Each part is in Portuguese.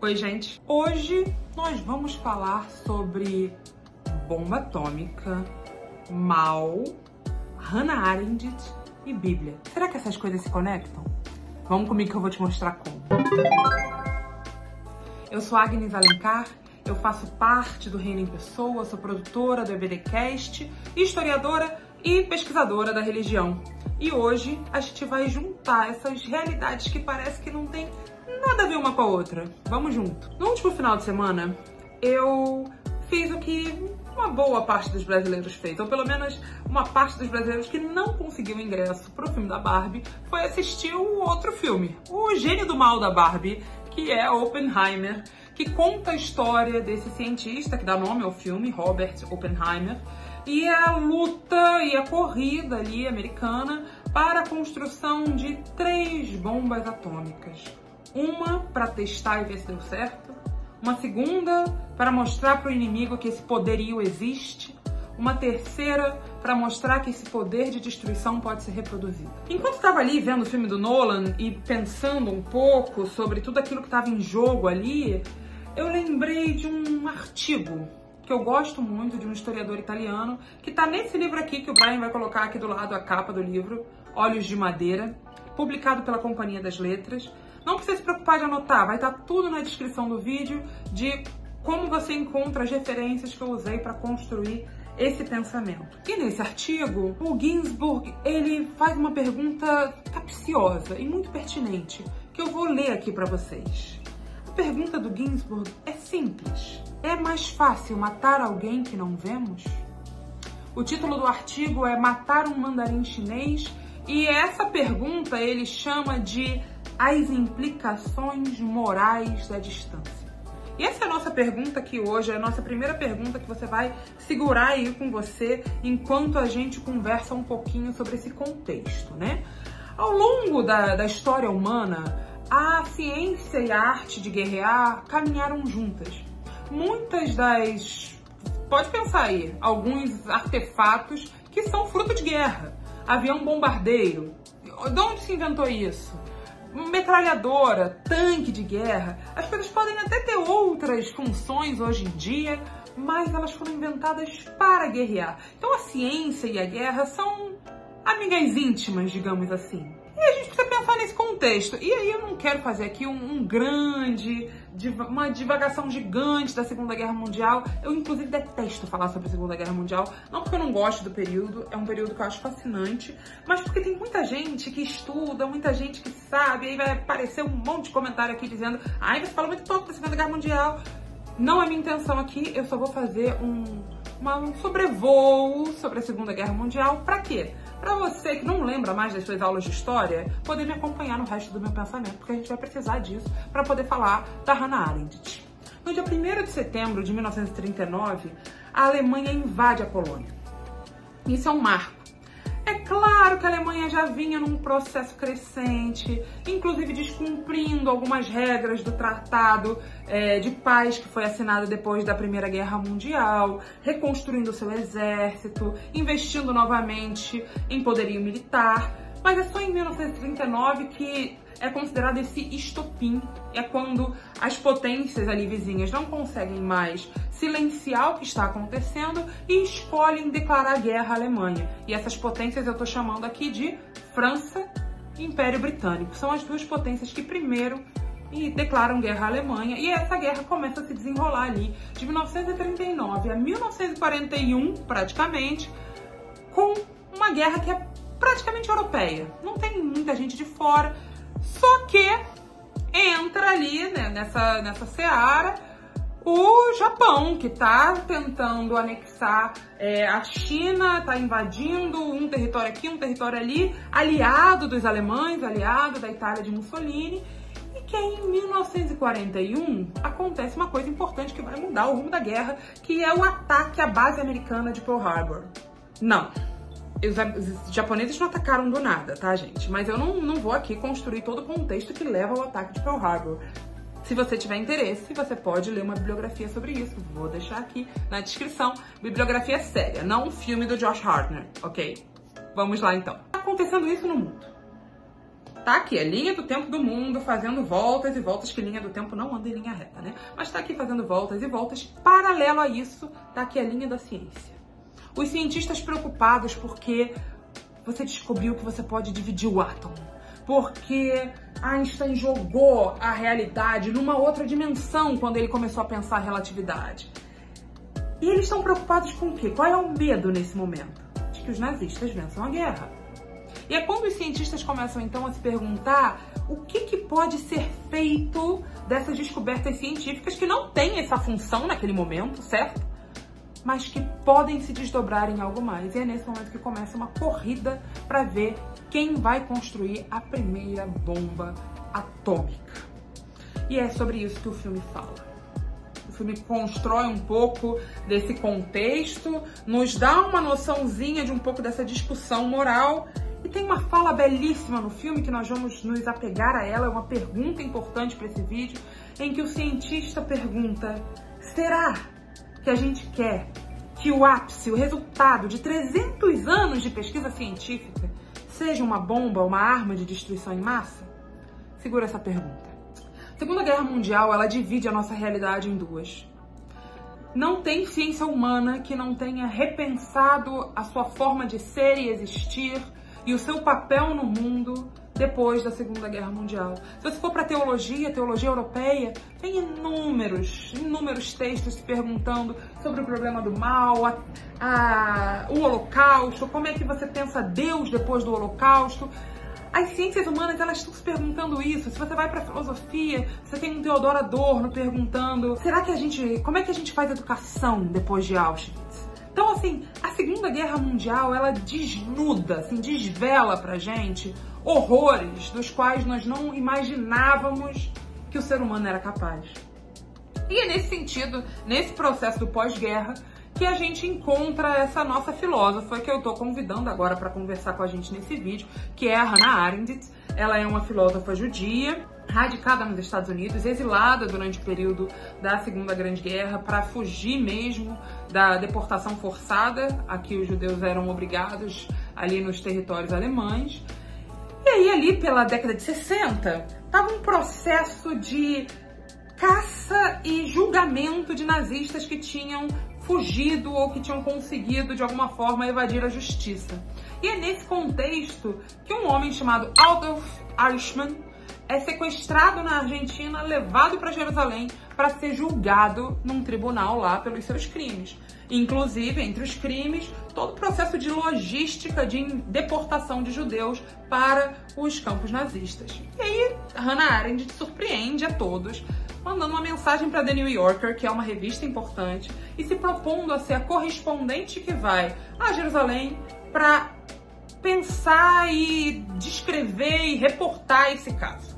Oi, gente! Hoje nós vamos falar sobre bomba atômica, mal, Hannah Arendt e Bíblia. Será que essas coisas se conectam? Vamos comigo que eu vou te mostrar como. Eu sou Agnes Alencar, eu faço parte do Reino em Pessoa, sou produtora do EBDcast, historiadora e pesquisadora da religião. E hoje a gente vai juntar essas realidades que parece que não tem nada a ver uma com a outra. Vamos junto. No último final de semana, eu fiz o que uma boa parte dos brasileiros fez, ou pelo menos uma parte dos brasileiros que não conseguiu ingresso pro filme da Barbie, foi assistir o outro filme, o gênio do mal da Barbie, que é Oppenheimer, que conta a história desse cientista que dá nome ao filme, Robert Oppenheimer, e a luta e a corrida ali americana para a construção de 3 bombas atômicas. Uma para testar e ver se deu certo, uma segunda para mostrar para o inimigo que esse poderio existe, uma terceira para mostrar que esse poder de destruição pode ser reproduzido. Enquanto estava ali vendo o filme do Nolan e pensando um pouco sobre tudo aquilo que estava em jogo ali, eu lembrei de um artigo que eu gosto muito, de um historiador italiano, que está nesse livro aqui, que o Brian vai colocar aqui do lado a capa do livro, Olhos de Madeira, publicado pela Companhia das Letras. Não precisa se preocupar de anotar, vai estar tudo na descrição do vídeo de como você encontra as referências que eu usei para construir esse pensamento. E nesse artigo, o Ginsburg, ele faz uma pergunta capciosa e muito pertinente, que eu vou ler aqui para vocês. A pergunta do Ginsburg é simples. É mais fácil matar alguém que não vemos? O título do artigo é Matar um mandarim chinês, e essa pergunta ele chama de as implicações morais da distância. E essa é a nossa pergunta aqui hoje, é a nossa primeira pergunta que você vai segurar aí com você enquanto a gente conversa um pouquinho sobre esse contexto, né? Ao longo da história humana, a ciência e a arte de guerrear caminharam juntas. Muitas das... Pode pensar aí, alguns artefatos que são fruto de guerra. Avião bombardeiro. De onde se inventou isso? Metralhadora, tanque de guerra. As coisas podem até ter outras funções hoje em dia, mas elas foram inventadas para guerrear. Então a ciência e a guerra são amigas íntimas, digamos assim. E a gente precisa pensar nesse contexto. E aí eu não quero fazer aqui uma divagação gigante da Segunda Guerra Mundial. Eu, inclusive, detesto falar sobre a Segunda Guerra Mundial. Não porque eu não gosto do período, é um período que eu acho fascinante, mas porque tem muita gente que estuda, muita gente que sabe, aí vai aparecer um monte de comentário aqui dizendo ai, você fala muito pouco da Segunda Guerra Mundial. Não é minha intenção aqui, eu só vou fazer um sobrevoo sobre a Segunda Guerra Mundial. Pra quê? Pra você que não lembra mais das suas aulas de história, poder me acompanhar no resto do meu pensamento, porque a gente vai precisar disso para poder falar da Hannah Arendt. No dia 1º de setembro de 1939, a Alemanha invade a Polônia. Isso é um marco. É claro que a Alemanha já vinha num processo crescente, inclusive descumprindo algumas regras do Tratado de Paz que foi assinado depois da Primeira Guerra Mundial, reconstruindo seu exército, investindo novamente em poderio militar. Mas é só em 1939 que é considerado esse estopim, é quando as potências ali vizinhas não conseguem mais silenciar o que está acontecendo e escolhem declarar guerra à Alemanha. E essas potências eu estou chamando aqui de França e Império Britânico. São as duas potências que primeiro declaram guerra à Alemanha, e essa guerra começa a se desenrolar ali de 1939 a 1941, praticamente, com uma guerra que é praticamente europeia. Não tem muita gente de fora. Só que entra ali, né, nessa seara o Japão, que tá tentando anexar a China, tá invadindo um território aqui, um território ali, aliado dos alemães, aliado da Itália de Mussolini. E que aí, em 1941 acontece uma coisa importante que vai mudar o rumo da guerra, que é o ataque à base americana de Pearl Harbor. Não. Os japoneses não atacaram do nada, tá, gente? Mas eu não vou aqui construir todo o contexto que leva ao ataque de Pearl Harbor. Se você tiver interesse, você pode ler uma bibliografia sobre isso. Vou deixar aqui na descrição. Bibliografia séria, não um filme do Josh Hartnett, ok? Vamos lá, então. Tá acontecendo isso no mundo. tá aqui, a linha do tempo do mundo, fazendo voltas e voltas, que linha do tempo não anda em linha reta, né? Mas tá aqui fazendo voltas e voltas. Paralelo a isso, tá aqui a linha da ciência. Os cientistas preocupados porque você descobriu que você pode dividir o átomo. Porque Einstein jogou a realidade numa outra dimensão quando ele começou a pensar a relatividade. E eles estão preocupados com o quê? Qual é o medo nesse momento? De que os nazistas vençam a guerra. E é quando os cientistas começam então a se perguntar o que pode ser feito dessas descobertas científicas que não têm essa função naquele momento, certo? Mas que podem se desdobrar em algo mais. E é nesse momento que começa uma corrida para ver quem vai construir a primeira bomba atômica. E é sobre isso que o filme fala. O filme constrói um pouco desse contexto, nos dá uma noçãozinha de um pouco dessa discussão moral. E tem uma fala belíssima no filme que nós vamos nos apegar a ela, é uma pergunta importante para esse vídeo, em que o cientista pergunta: será que a gente quer que o ápice, o resultado de 300 anos de pesquisa científica seja uma bomba, uma arma de destruição em massa? Segura essa pergunta. A Segunda Guerra Mundial, ela divide a nossa realidade em duas. Não tem ciência humana que não tenha repensado a sua forma de ser e existir e o seu papel no mundo depois da Segunda Guerra Mundial. Se você for para a teologia europeia, tem inúmeros textos se perguntando sobre o problema do mal, o Holocausto, como é que você pensa Deus depois do Holocausto. As ciências humanas, elas estão se perguntando isso. Se você vai para a filosofia, você tem um Theodor Adorno perguntando: como é que a gente faz educação depois de Auschwitz? Então, assim, a Segunda Guerra Mundial, ela desnuda, assim, desvela pra gente horrores dos quais nós não imaginávamos que o ser humano era capaz. E é nesse sentido, nesse processo do pós-guerra, que a gente encontra essa nossa filósofa que eu tô convidando agora para conversar com a gente nesse vídeo, que é a Hannah Arendt. Ela é uma filósofa judia, radicada nos Estados Unidos, exilada durante o período da Segunda Grande Guerra para fugir mesmo da deportação forçada a que os judeus eram obrigados ali nos territórios alemães. E aí, ali pela década de 60, estava um processo de caça e julgamento de nazistas que tinham fugido ou que tinham conseguido, de alguma forma, evadir a justiça. E é nesse contexto que um homem chamado Adolf Eichmann é sequestrado na Argentina, levado para Jerusalém para ser julgado num tribunal lá pelos seus crimes. Inclusive, entre os crimes, todo o processo de logística de deportação de judeus para os campos nazistas. E aí, Hannah Arendt surpreende a todos, mandando uma mensagem para The New Yorker, que é uma revista importante, e se propondo a ser a correspondente que vai a Jerusalém para pensar e descrever e reportar esse caso.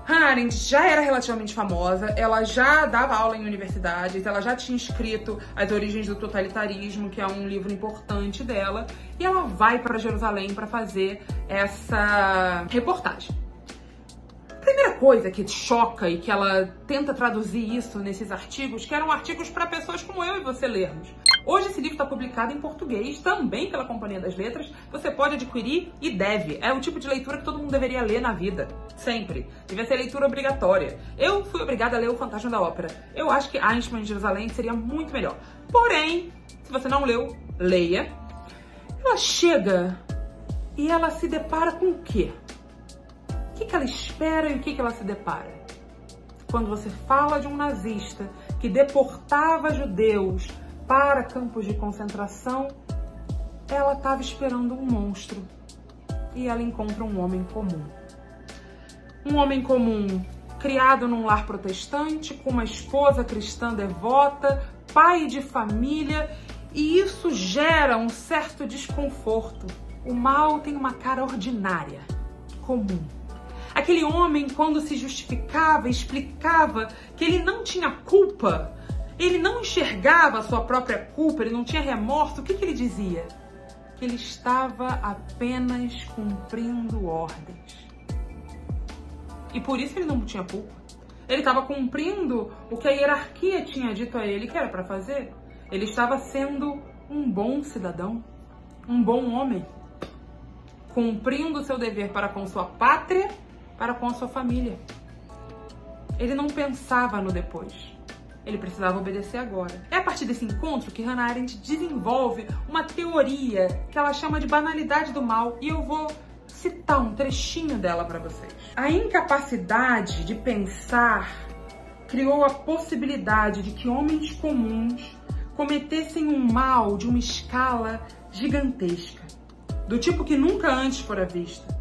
Hannah Arendt já era relativamente famosa, ela já dava aula em universidades, ela já tinha escrito As Origens do Totalitarismo, que é um livro importante dela, e ela vai para Jerusalém para fazer essa reportagem. A primeira coisa que choca e que ela tenta traduzir isso nesses artigos, que eram artigos para pessoas como eu e você lermos. Hoje esse livro está publicado em português, também pela Companhia das Letras. Você pode adquirir e deve. É o tipo de leitura que todo mundo deveria ler na vida. Sempre. Devia ser leitura obrigatória. Eu fui obrigada a ler O Fantasma da Ópera. Eu acho que Eichmann em Jerusalém seria muito melhor. Porém, se você não leu, leia. Ela chega e ela se depara com o quê? O que ela espera e o que ela se depara? Quando você fala de um nazista que deportava judeus para campos de concentração, ela estava esperando um monstro e ela encontra um homem comum. Um homem comum criado num lar protestante, com uma esposa cristã devota, pai de família, e isso gera um certo desconforto. O mal tem uma cara ordinária, comum. Aquele homem, quando se justificava, explicava que ele não tinha culpa, ele não enxergava a sua própria culpa, ele não tinha remorso, o que ele dizia? Que ele estava apenas cumprindo ordens. E por isso ele não tinha culpa. Ele estava cumprindo o que a hierarquia tinha dito a ele que era para fazer. Ele estava sendo um bom cidadão, um bom homem. cumprindo o seu dever para com sua pátria, para com a sua família. Ele não pensava no depois. Ele precisava obedecer agora. É a partir desse encontro que Hannah Arendt desenvolve uma teoria que ela chama de banalidade do mal, e eu vou citar um trechinho dela para vocês. A incapacidade de pensar criou a possibilidade de que homens comuns cometessem um mal de uma escala gigantesca, do tipo que nunca antes fora vista.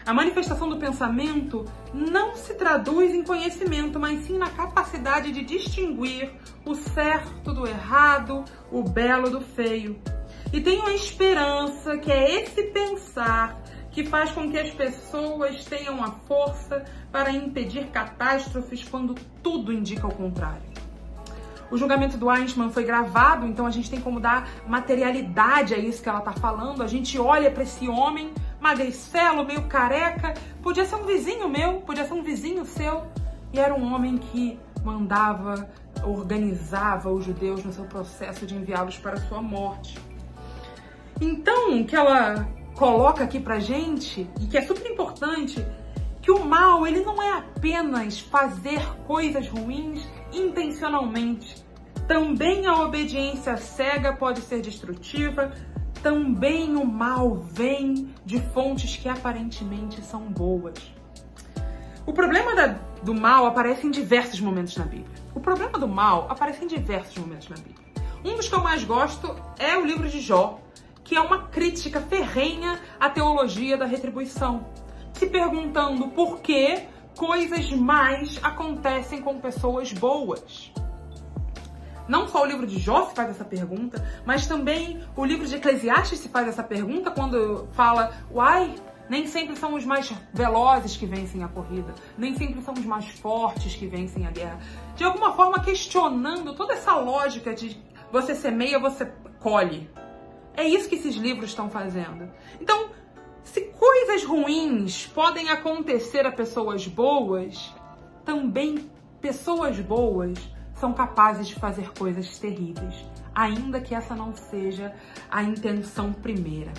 A manifestação do pensamento não se traduz em conhecimento, mas sim na capacidade de distinguir o certo do errado, o belo do feio. E tenho a esperança que é esse pensar que faz com que as pessoas tenham a força para impedir catástrofes quando tudo indica o contrário. O julgamento do Eichmann foi gravado, então a gente tem como dar materialidade a isso que ela está falando. A gente olha para esse homem magricelo, meio careca, podia ser um vizinho meu, podia ser um vizinho seu, e era um homem que mandava, organizava os judeus no seu processo de enviá-los para a sua morte. Então, o que ela coloca aqui pra gente, e que é super importante, que o mal, ele não é apenas fazer coisas ruins intencionalmente. Também a obediência cega pode ser destrutiva. Também o mal vem de fontes que aparentemente são boas. O problema do mal aparece em diversos momentos na Bíblia. Um dos que eu mais gosto é o livro de Jó, que é uma crítica ferrenha à teologia da retribuição, se perguntando por que coisas más acontecem com pessoas boas. Não só o livro de Jó se faz essa pergunta, mas também o livro de Eclesiastes se faz essa pergunta quando fala: uai, nem sempre são os mais velozes que vencem a corrida, nem sempre são os mais fortes que vencem a guerra. De alguma forma questionando toda essa lógica de você semeia, você colhe. É isso que esses livros estão fazendo. Então, se coisas ruins podem acontecer a pessoas boas, também pessoas boas são capazes de fazer coisas terríveis, ainda que essa não seja a intenção primeira.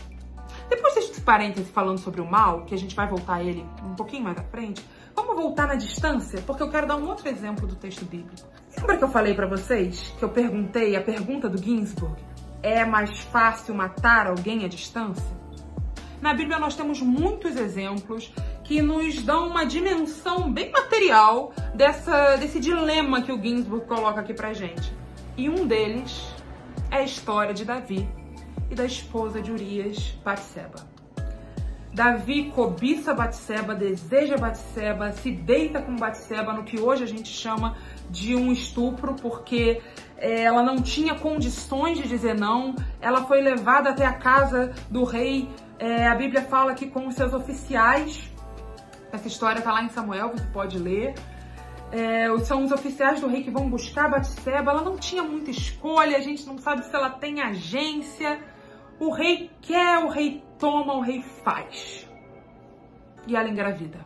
Depois desse parêntese falando sobre o mal, que a gente vai voltar a ele um pouquinho mais à frente, vamos voltar na distância, porque eu quero dar um outro exemplo do texto bíblico. Lembra que eu falei para vocês, que eu perguntei a pergunta do Ginsburg, é mais fácil matar alguém à distância? Na Bíblia nós temos muitos exemplos que nos dão uma dimensão bem material desse dilema que o Ginsburg coloca aqui pra gente. E um deles é a história de Davi e da esposa de Urias, Batseba. Davi cobiça Batseba, deseja Batseba, se deita com Batseba no que hoje a gente chama de um estupro, porque ela não tinha condições de dizer não. Ela foi levada até a casa do rei. A Bíblia fala que com os seus oficiais, essa história está lá em Samuel, você pode ler. São os oficiais do rei que vão buscar Batseba. Ela não tinha muita escolha, a gente não sabe se ela tem agência. O rei quer, o rei toma, o rei faz. E ela engravida.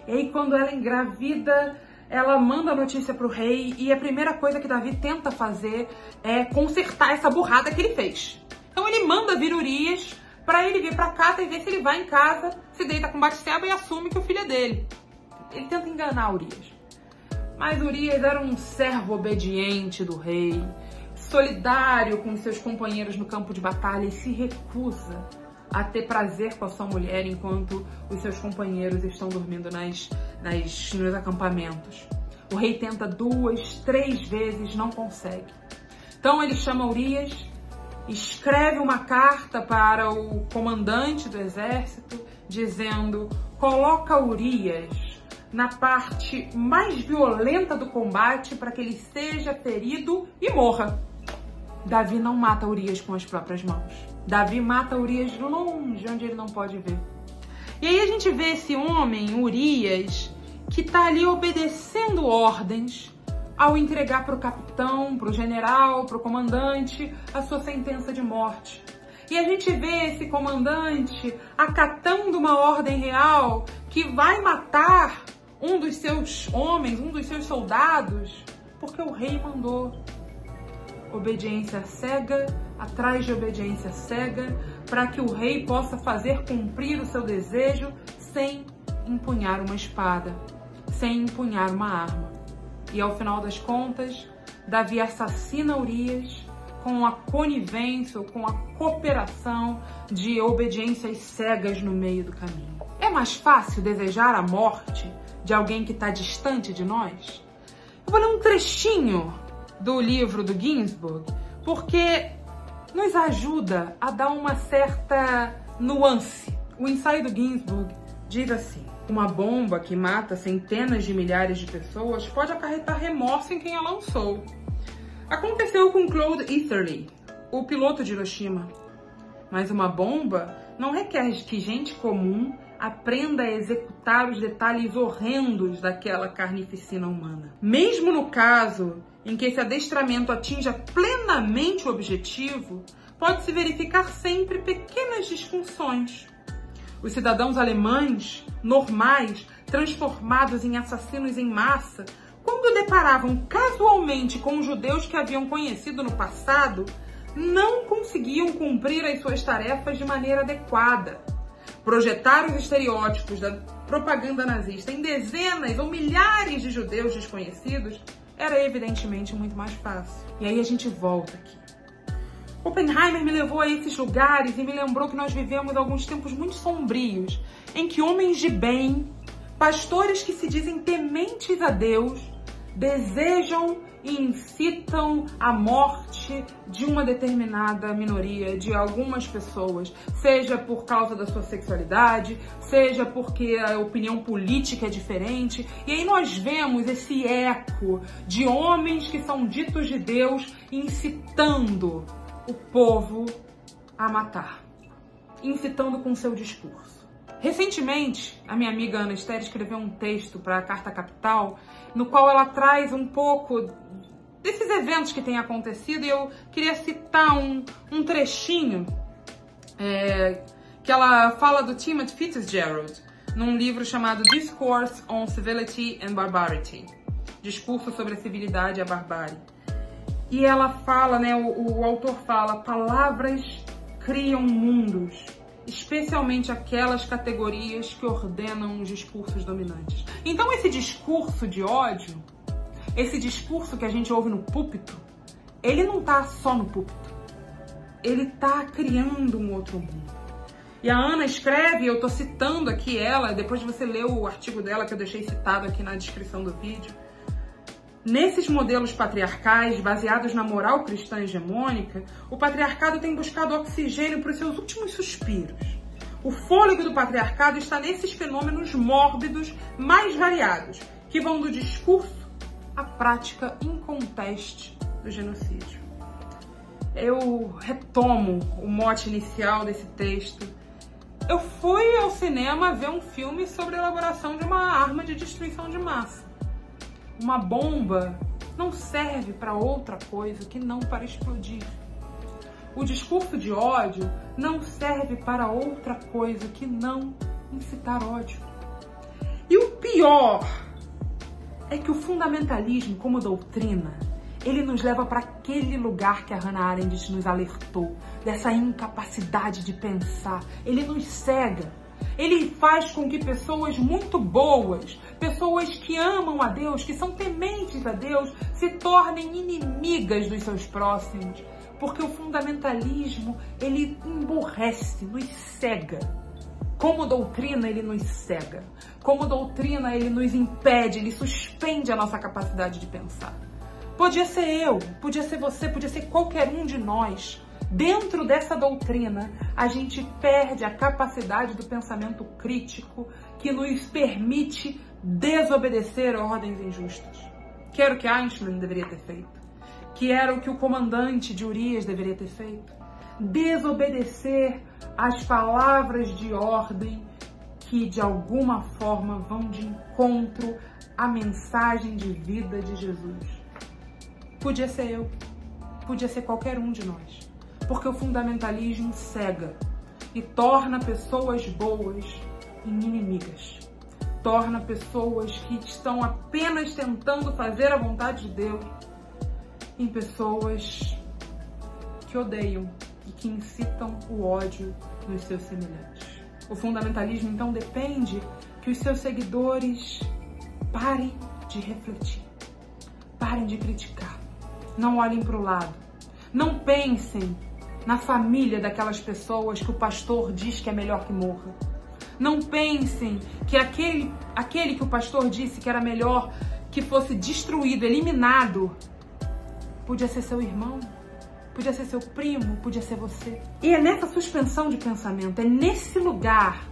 E aí quando ela engravida, ela manda a notícia pro rei, e a primeira coisa que Davi tenta fazer é consertar essa burrada que ele fez. Então ele manda vir Urias para ele vir para casa e ver se ele vai em casa, se deita com Batseba e assume que o filho é dele. Ele tenta enganar Urias. Mas Urias era um servo obediente do rei, solidário com seus companheiros no campo de batalha, e se recusa a ter prazer com a sua mulher enquanto os seus companheiros estão dormindo nos acampamentos. O rei tenta 2, 3 vezes, não consegue. Então ele chama Urias, escreve uma carta para o comandante do exército, dizendo: coloca Urias na parte mais violenta do combate para que ele seja ferido e morra. Davi não mata Urias com as próprias mãos. Davi mata Urias de longe, onde ele não pode ver. E aí a gente vê esse homem, Urias, que está ali obedecendo ordens ao entregar para o capitão, para o general, para o comandante, a sua sentença de morte. E a gente vê esse comandante acatando uma ordem real que vai matar um dos seus homens, um dos seus soldados, porque o rei mandou. obediência cega atrás de obediência cega, para que o rei possa fazer cumprir o seu desejo sem empunhar uma espada, sem empunhar uma arma. E ao final das contas, Davi assassina Urias com a conivência ou com a cooperação de obediências cegas no meio do caminho. É mais fácil desejar a morte de alguém que está distante de nós? Eu vou ler um trechinho do livro do Ginsburg, porque nos ajuda a dar uma certa nuance. O ensaio do Ginsburg diz assim: uma bomba que mata centenas de milhares de pessoas pode acarretar remorso em quem a lançou. Aconteceu com Claude Easterly, o piloto de Hiroshima. Mas uma bomba não requer que gente comum aprenda a executar os detalhes horrendos daquela carnificina humana. Mesmo no caso em que esse adestramento atinja plenamente o objetivo, pode-se verificar sempre pequenas disfunções. Os cidadãos alemães, normais, transformados em assassinos em massa, quando deparavam casualmente com os judeus que haviam conhecido no passado, não conseguiam cumprir as suas tarefas de maneira adequada. Projetar os estereótipos da propaganda nazista em dezenas ou milhares de judeus desconhecidos era evidentemente muito mais fácil. E aí a gente volta aqui. Oppenheimer me levou a esses lugares e me lembrou que nós vivemos alguns tempos muito sombrios, em que homens de bem, pastores que se dizem tementes a Deus, desejam e incitam a morte de uma determinada minoria, de algumas pessoas, seja por causa da sua sexualidade, seja porque a opinião política é diferente. E aí nós vemos esse eco de homens que são ditos de Deus incitando o povo a matar, incitando com seu discurso. Recentemente, a minha amiga Ana Esther escreveu um texto para a Carta Capital, no qual ela traz um pouco desses eventos que têm acontecido, e eu queria citar um trechinho que ela fala do Timothy Fitzgerald, num livro chamado Discourse on Civility and Barbarity, Discurso sobre a Civilidade e a Barbárie. E ela fala, o autor fala, palavras criam mundos, especialmente aquelas categorias que ordenam os discursos dominantes. Então esse discurso de ódio, esse discurso que a gente ouve no púlpito, ele não tá só no púlpito, ele tá criando um outro mundo. E a Ana escreve, eu tô citando aqui ela, depois de você ler o artigo dela que eu deixei citado aqui na descrição do vídeo, nesses modelos patriarcais, baseados na moral cristã hegemônica, o patriarcado tem buscado oxigênio para os seus últimos suspiros. O fôlego do patriarcado está nesses fenômenos mórbidos mais variados, que vão do discurso à prática inconteste do genocídio. Eu retomo o mote inicial desse texto. Eu fui ao cinema ver um filme sobre a elaboração de uma arma de destruição de massa. Uma bomba não serve para outra coisa que não para explodir. O discurso de ódio não serve para outra coisa que não incitar ódio. E o pior é que o fundamentalismo como doutrina, ele nos leva para aquele lugar que a Hannah Arendt nos alertou, dessa incapacidade de pensar. Ele nos cega. Ele faz com que pessoas muito boas, pessoas que amam a Deus, que são tementes a Deus, se tornem inimigas dos seus próximos. Porque o fundamentalismo, ele emburrece, nos cega. Como doutrina, ele nos cega. Como doutrina, ele nos impede, ele suspende a nossa capacidade de pensar. Podia ser eu, podia ser você, podia ser qualquer um de nós. Dentro dessa doutrina, a gente perde a capacidade do pensamento crítico que nos permite desobedecer a ordens injustas. Que era o que Eichmann deveria ter feito. Que era o que o comandante de Urias deveria ter feito. Desobedecer às palavras de ordem que, de alguma forma, vão de encontro à mensagem de vida de Jesus. Podia ser eu, podia ser qualquer um de nós. Porque o fundamentalismo cega e torna pessoas boas em inimigas. Torna pessoas que estão apenas tentando fazer a vontade de Deus em pessoas que odeiam e que incitam o ódio nos seus semelhantes. O fundamentalismo, então, depende que os seus seguidores parem de refletir, parem de criticar, não olhem para o lado, não pensem na família daquelas pessoas que o pastor diz que é melhor que morra. Não pensem que aquele que o pastor disse que era melhor que fosse destruído, eliminado, podia ser seu irmão, podia ser seu primo, podia ser você. E é nessa suspensão de pensamento, é nesse lugar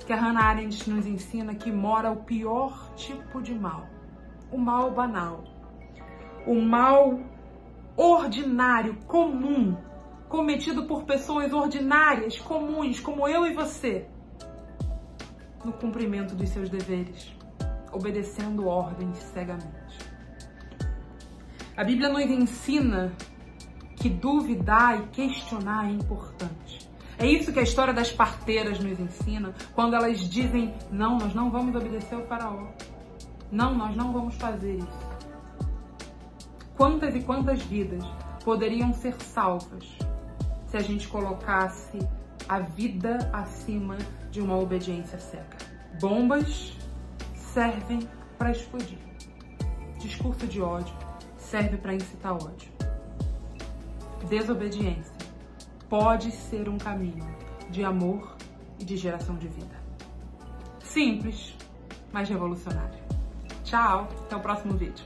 que a Hannah Arendt nos ensina que mora o pior tipo de mal. O mal banal. O mal ordinário, comum, cometido por pessoas ordinárias, comuns, como eu e você, no cumprimento dos seus deveres, obedecendo ordens cegamente. A Bíblia nos ensina que duvidar e questionar é importante. É isso que a história das parteiras nos ensina, quando elas dizem, não, nós não vamos obedecer ao faraó. Não, nós não vamos fazer isso. Quantas e quantas vidas poderiam ser salvas se a gente colocasse a vida acima de uma obediência cega? Bombas servem para explodir. Discurso de ódio serve para incitar ódio. Desobediência pode ser um caminho de amor e de geração de vida. Simples, mas revolucionário. Tchau, até o próximo vídeo.